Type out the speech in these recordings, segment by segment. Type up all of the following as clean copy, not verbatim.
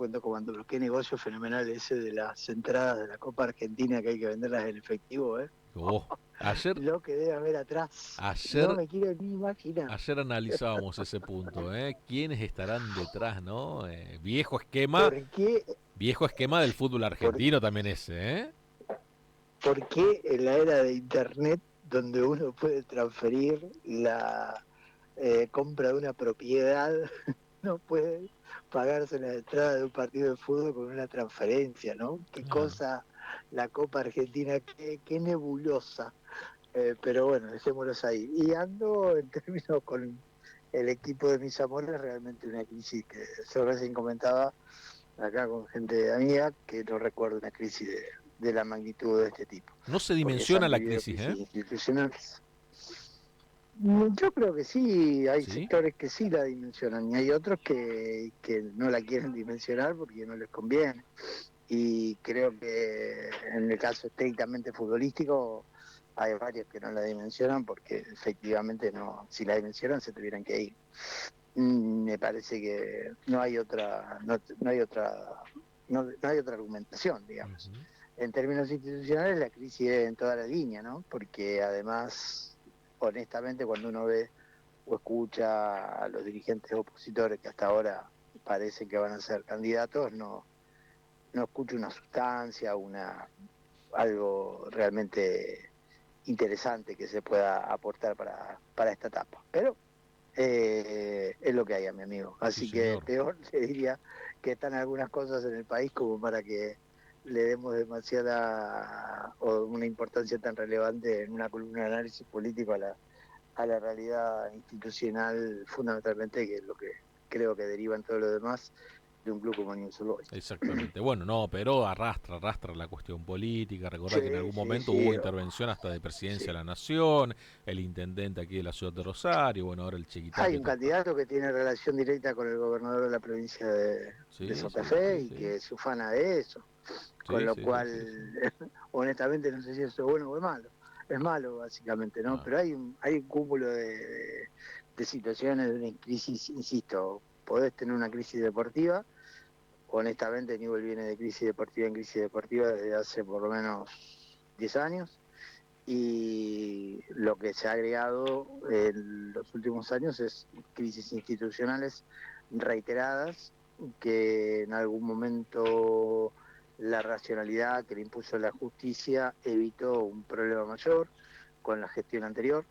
cuento cómo ando, pero qué negocio fenomenal ese de las entradas de la Copa Argentina que hay que venderlas en efectivo, ¿eh? Oh, ayer, Lo que debe haber atrás, no ayer, me quiero ni imaginar. ayer analizábamos ese punto, ¿eh? ¿Quiénes estarán detrás, no? Viejo esquema del fútbol ¿Por, argentino también ese, ¿eh? por qué en la era de Internet, donde uno puede transferir la compra de una propiedad, no puede pagarse la entrada de un partido de fútbol con una transferencia, ¿no? Qué Claro. cosa la Copa Argentina, qué nebulosa. Pero bueno, dejémoslos ahí. Y ando en términos con el equipo de mis amores, realmente una crisis que yo recién comentaba acá con gente amiga, que no recuerdo una crisis de la magnitud de este tipo, No se porque se dimensiona han la vivido crisis, ¿eh? crisis institucionales. Yo creo que sí, hay Sí. sectores que sí la dimensionan y hay otros que no la quieren dimensionar porque no les conviene. Y creo que en el caso estrictamente futbolístico hay varios que no la dimensionan porque efectivamente no, si la dimensionan se tuvieran que ir. Me parece que no hay otra, no hay otra, no hay otra argumentación, digamos. Ujú. En términos institucionales, la crisis es en toda la línea, ¿no? Porque además, honestamente, cuando uno ve o escucha a los dirigentes opositores que hasta ahora parecen que van a ser candidatos, no escucha una sustancia, algo realmente interesante que se pueda aportar para esta etapa. Pero es lo que hay, a mi amigo. Sí, Así que señor. peor le diría que están algunas cosas en el país como para que le demos demasiada o una importancia tan relevante en una columna de análisis político a la realidad institucional, fundamentalmente, que es lo que creo que deriva en todo lo demás de un club como Newell's Old Boys. Exactamente. Bueno, no, pero arrastra la cuestión política. Recordá que en Sí, algún sí, momento sí, hubo intervención hasta de sí. presidencia de la nación, el intendente aquí de la ciudad de Rosario, bueno, ahora el Hay Chiquitapia un que está. candidato que tiene relación directa con el gobernador de la provincia de Sí, Santa sí, Fe sí, y sí. que se ufana de eso. Con Sí, lo sí, sí, sí, sí. cual, honestamente, no sé si eso es bueno o es malo. Es malo, básicamente, ¿no? Ah, Pero hay un cúmulo de situaciones, de una crisis, insisto, podés tener una crisis deportiva. Honestamente, Newell viene de crisis deportiva en crisis deportiva desde hace por lo menos 10 años y lo que se ha agregado en los últimos años es crisis institucionales reiteradas que en algún momento la racionalidad que le impuso la justicia evitó un problema mayor con la gestión anterior.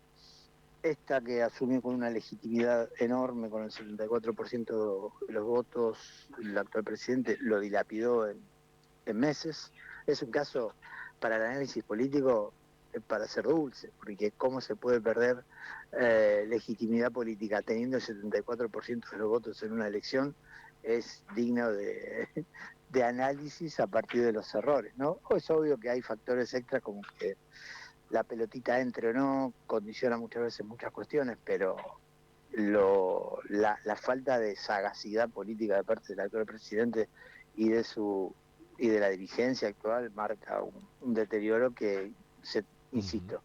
Esta que asumió con una legitimidad enorme, con el 74% de los votos, el actual presidente lo dilapidó en meses. Es un caso para el análisis político para ser dulce, porque cómo se puede perder legitimidad política teniendo el 74% de los votos en una elección es digno de análisis a partir de los errores, ¿no? Es obvio que hay factores extras como que la pelotita entre o no condiciona muchas veces muchas cuestiones, pero la falta de sagacidad política de parte del actual presidente y de su y de la dirigencia actual marca un deterioro que se, ujú. insisto,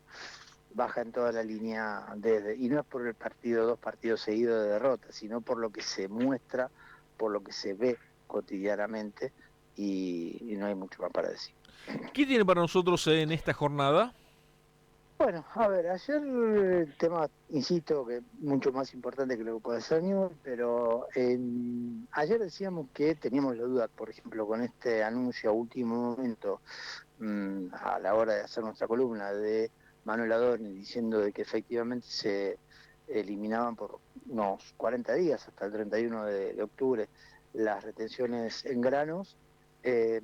baja en toda la línea desde, y no es por el partido, dos partidos seguidos de derrota, sino por lo que se muestra, por lo que se ve cotidianamente, y no hay mucho más para decir. ¿Qué tiene para nosotros en esta jornada? Bueno, a ver, ayer el tema, insisto, que mucho más importante que lo que puede ser Newell, pero ayer decíamos que teníamos la duda, por ejemplo, con este anuncio a último momento, a la hora de hacer nuestra columna de Manuel Adorni diciendo de que efectivamente se eliminaban por unos 40 días hasta el 31 de octubre las retenciones en granos, eh,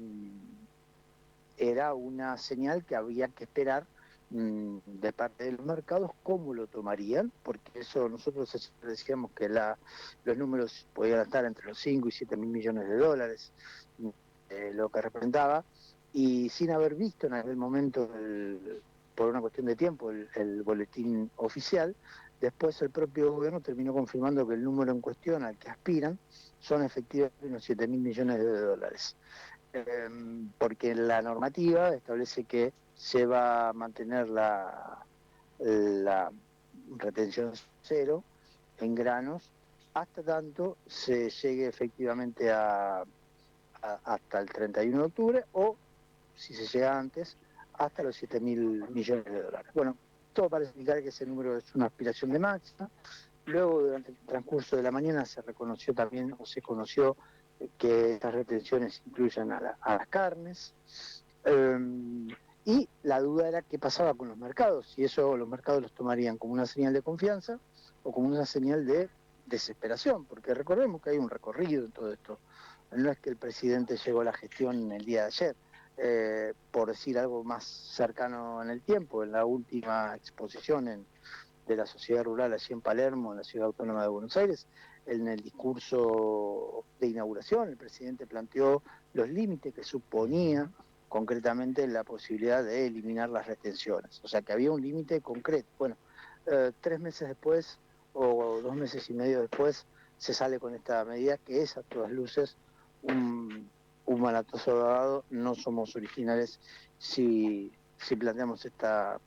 era una señal que había que esperar de parte de los mercados cómo lo tomarían, porque eso nosotros decíamos que los números podían estar entre los 5 y 7 mil millones de dólares, lo que representaba, y sin haber visto en aquel momento, por una cuestión de tiempo, el boletín oficial, después el propio gobierno terminó confirmando que el número en cuestión al que aspiran son efectivamente unos 7 mil millones de dólares, porque la normativa establece que se va a mantener la retención cero en granos hasta tanto se llegue efectivamente hasta el 31 de octubre o, si se llega antes, hasta los 7.000 millones de dólares. Bueno, todo parece indicar que ese número es una aspiración de máxima. Luego, durante el transcurso de la mañana, se reconoció también, o se conoció, que estas retenciones incluyen a las carnes. Y la duda era qué pasaba con los mercados, si eso los mercados los tomarían como una señal de confianza o como una señal de desesperación, porque recordemos que hay un recorrido en todo esto. No es que el presidente llegó a la gestión el día de ayer. Por decir algo más cercano en el tiempo, en la última exposición de la sociedad rural allí en Palermo, en la ciudad autónoma de Buenos Aires, en el discurso de inauguración, el presidente planteó los límites que suponía concretamente la posibilidad de eliminar las retenciones. O sea que había un límite concreto. Bueno, 3 meses después, o 2 meses y medio después, se sale con esta medida que es a todas luces un manatoso dado. No somos originales si planteamos esta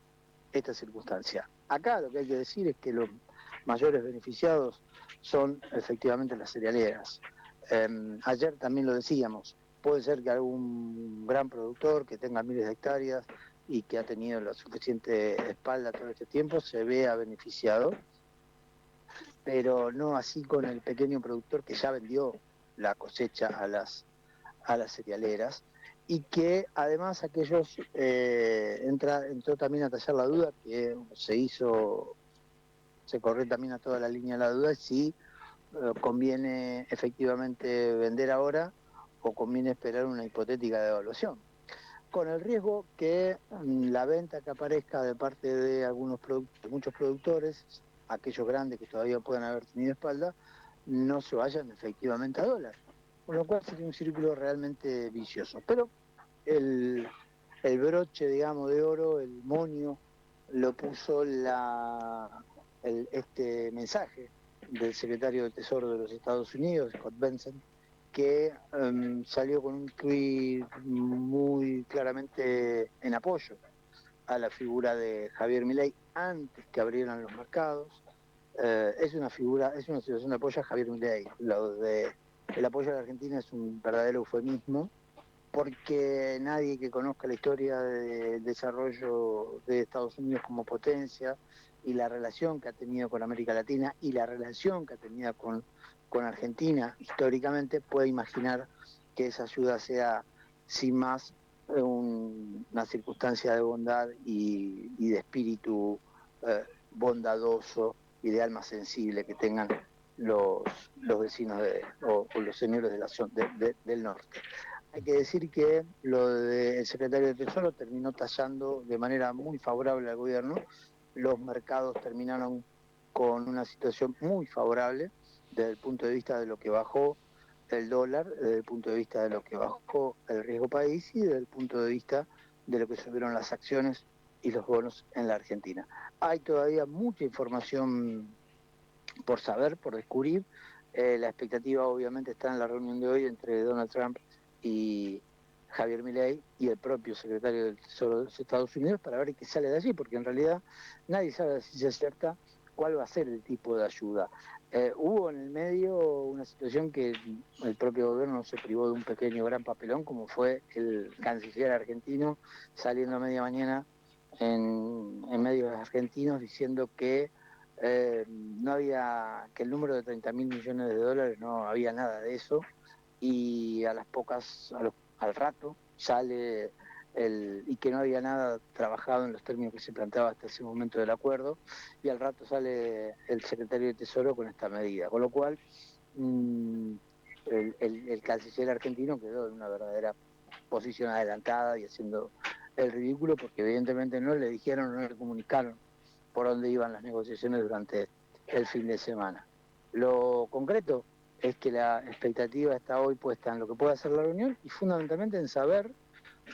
circunstancia. Acá lo que hay que decir es que los mayores beneficiados son efectivamente las cerealeras. Ayer también lo decíamos, puede ser que algún gran productor que tenga miles de hectáreas y que ha tenido la suficiente espalda todo este tiempo se vea beneficiado, pero no así con el pequeño productor que ya vendió la cosecha a las cerealeras, y que además aquellos, entró también a tallar la duda que se corrió también a toda la línea de la duda si conviene efectivamente vender ahora o conviene esperar una hipotética devaluación, con el riesgo que la venta que aparezca de parte de muchos productores, aquellos grandes que todavía puedan haber tenido espalda, no se vayan efectivamente a dólar, con lo cual sería un círculo realmente vicioso. Pero el, el broche, digamos, de oro, el monio, lo puso este mensaje del secretario del Tesoro de los Estados Unidos, Scott Bessent, que salió con un tuit muy claramente en apoyo a la figura de Javier Milei antes que abrieran los mercados. Es una situación de apoyo a Javier Milei. El apoyo a la Argentina es un verdadero eufemismo, porque nadie que conozca la historia del desarrollo de Estados Unidos como potencia y la relación que ha tenido con América Latina y la relación que ha tenido con Argentina históricamente puede imaginar que esa ayuda sea sin más una circunstancia de bondad y de espíritu bondadoso y de alma sensible que tengan los vecinos o los señores del norte. Hay que decir que lo del secretario de Tesoro terminó tallando de manera muy favorable al gobierno. Los mercados terminaron con una situación muy favorable desde el punto de vista de lo que bajó el dólar, desde el punto de vista de lo que bajó el riesgo país y desde el punto de vista de lo que subieron las acciones y los bonos en la Argentina. Hay todavía mucha información por saber, por descubrir. La expectativa obviamente está en la reunión de hoy entre Donald Trump y Javier Milei y el propio secretario del Tesoro de los Estados Unidos para ver qué sale de allí, porque en realidad nadie sabe si se cierta cuál va a ser el tipo de ayuda. Hubo en el medio una situación que el propio gobierno se privó de un pequeño gran papelón, como fue el canciller argentino saliendo a media mañana en medios argentinos diciendo que no había, que el número de 30.000 millones de dólares no había nada de eso, y a las pocas, al rato sale y que no había nada trabajado en los términos que se planteaba hasta ese momento del acuerdo, y al rato sale el secretario de Tesoro con esta medida, con lo cual mmm, el canciller argentino quedó en una verdadera posición adelantada y haciendo el ridículo, porque evidentemente no le dijeron, no le comunicaron por dónde iban las negociaciones durante el fin de semana. Lo concreto es que la expectativa está hoy puesta en lo que puede hacer la reunión y fundamentalmente en saber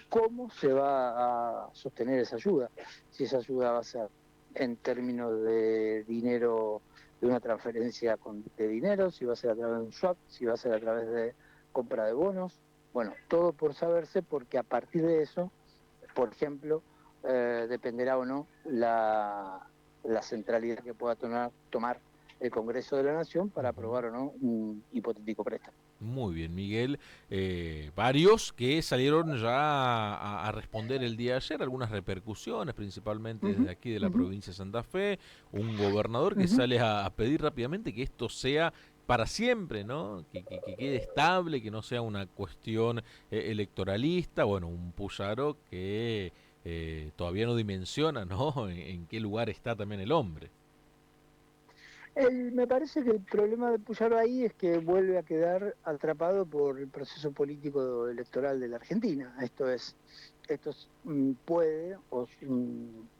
cómo se va a sostener esa ayuda. Si esa ayuda va a ser en términos de dinero, de una transferencia de dinero, si va a ser a través de un swap, si va a ser a través de compra de bonos. Bueno, todo por saberse, porque a partir de eso, por ejemplo, dependerá o no la centralidad que pueda tomar el Congreso de la Nación para Ujú. aprobar o no un hipotético préstamo. Muy bien, Miguel. Varios que salieron ya a responder el día de ayer, algunas repercusiones, principalmente Ujú, desde aquí de la ujú, provincia de Santa Fe, un gobernador que ujú. sale a pedir rápidamente que esto sea para siempre, ¿no? Que quede estable, que no sea una cuestión electoralista, bueno, un Puyaro que todavía no dimensiona, ¿no? En qué lugar está también el hombre. Me parece que el problema de Puyaro ahí es que vuelve a quedar atrapado por el proceso político electoral de la Argentina. Puede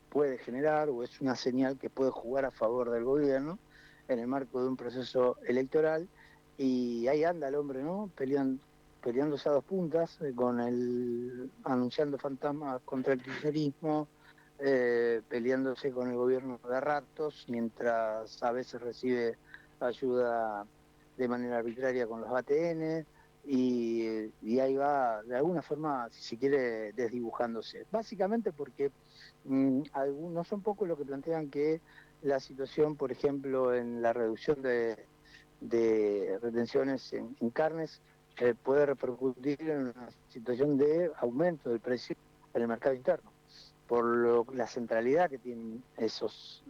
puede generar o es una señal que puede jugar a favor del gobierno en el marco de un proceso electoral y ahí anda el hombre, ¿no? Peleándose a dos puntas, anunciando fantasmas contra el kirchnerismo, peleándose con el gobierno de ratos, mientras a veces recibe ayuda de manera arbitraria con los ATN, y ahí va, de alguna forma, si se quiere, desdibujándose. Básicamente porque no son pocos los que plantean que la situación, por ejemplo, en la reducción de retenciones en carnes, puede repercutir en una situación de aumento del precio en el mercado interno la centralidad que tienen esos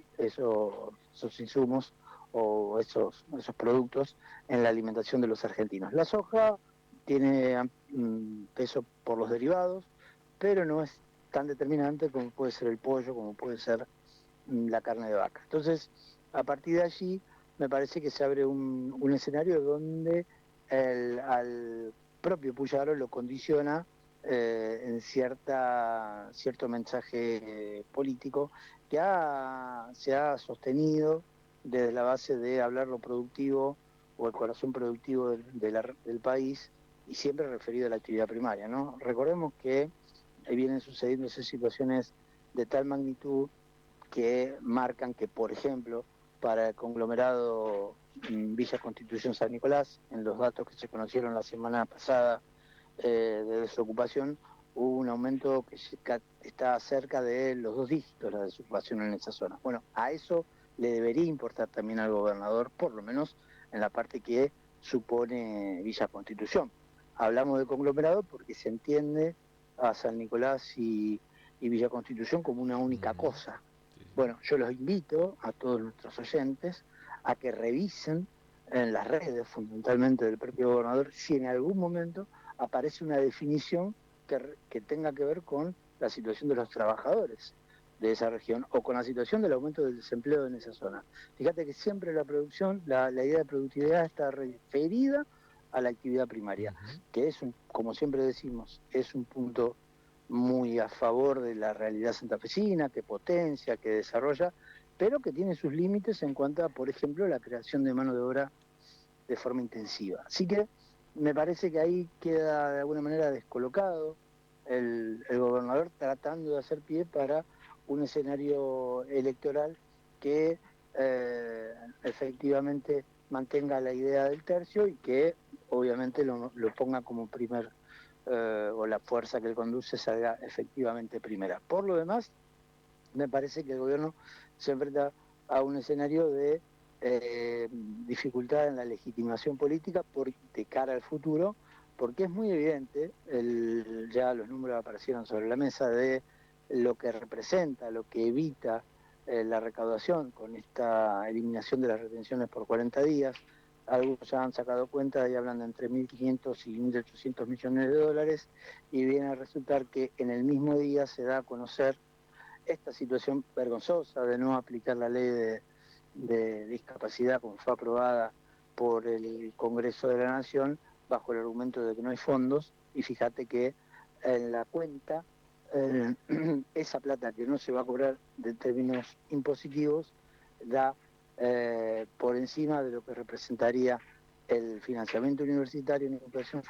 insumos o esos productos en la alimentación de los argentinos. La soja tiene peso por los derivados, pero no es tan determinante como puede ser el pollo, como puede ser la carne de vaca. Entonces, a partir de allí, me parece que se abre un escenario donde al propio Puyaro lo condiciona en cierto mensaje político que se ha sostenido desde la base de hablar lo productivo o el corazón productivo del país y siempre referido a la actividad primaria, ¿no? Recordemos que vienen sucediéndose situaciones de tal magnitud que marcan que, por ejemplo, para el conglomerado Villa Constitución San Nicolás, en los datos que se conocieron la semana pasada de desocupación, hubo un aumento que está cerca de los 2 dígitos la desocupación en esa zona. Bueno, a eso le debería importar también al gobernador, por lo menos en la parte que supone Villa Constitución. Hablamos de conglomerado porque se entiende a San Nicolás y Villa Constitución como una única Ujú. cosa. Sí, sí. Bueno, yo los invito a todos nuestros oyentes a que revisen en las redes, fundamentalmente del propio gobernador, si en algún momento aparece una definición que tenga que ver con la situación de los trabajadores de esa región o con la situación del aumento del desempleo en esa zona. Fíjate que siempre la producción, la idea de productividad está referida a la actividad primaria, Ujú. que como siempre decimos, es un punto muy a favor de la realidad santafesina, que potencia, que desarrolla, pero que tiene sus límites en cuanto a, por ejemplo, la creación de mano de obra de forma intensiva. Así que me parece que ahí queda de alguna manera descolocado el gobernador tratando de hacer pie para un escenario electoral que efectivamente mantenga la idea del tercio y que obviamente lo ponga como o la fuerza que él conduce salga efectivamente primera. Por lo demás, me parece que el gobierno se enfrenta a un escenario de dificultad en la legitimación política de cara al futuro, porque es muy evidente, ya los números aparecieron sobre la mesa, de lo que representa, lo que evita la recaudación con esta eliminación de las retenciones por 40 días. Algunos ya han sacado cuenta y hablan de entre 1.500 y 1.800 millones de dólares, y viene a resultar que en el mismo día se da a conocer esta situación vergonzosa de no aplicar la ley de discapacidad como fue aprobada por el Congreso de la Nación bajo el argumento de que no hay fondos, y fíjate que en la cuenta eh, esa plata que no se va a cobrar de términos impositivos da por encima de lo que representaría el financiamiento universitario en educación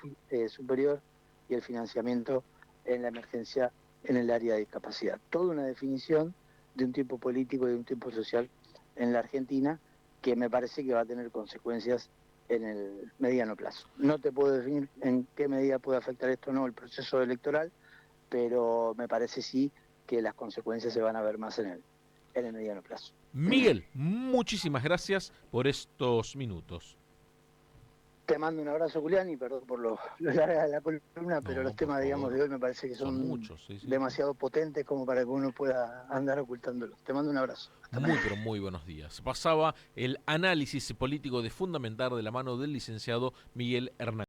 superior y el financiamiento en la emergencia en el área de discapacidad. Toda una definición de un tipo político y de un tipo social en la Argentina que me parece que va a tener consecuencias en el mediano plazo. No te puedo definir en qué medida puede afectar esto o no el proceso electoral, pero me parece sí que las consecuencias se van a ver más en el mediano plazo. Miguel, muchísimas gracias por estos minutos. Te mando un abrazo, Julián, y perdón por lo larga de la columna, pero No, los por temas, digamos, favor. de hoy me parece que Son son muchos, sí, sí, sí. demasiado potentes como para que uno pueda andar ocultándolos. Te mando un abrazo. Hasta Muy, mañana. pero muy buenos días. Pasaba el análisis político de Fundamentar de la mano del licenciado Miguel Hernández.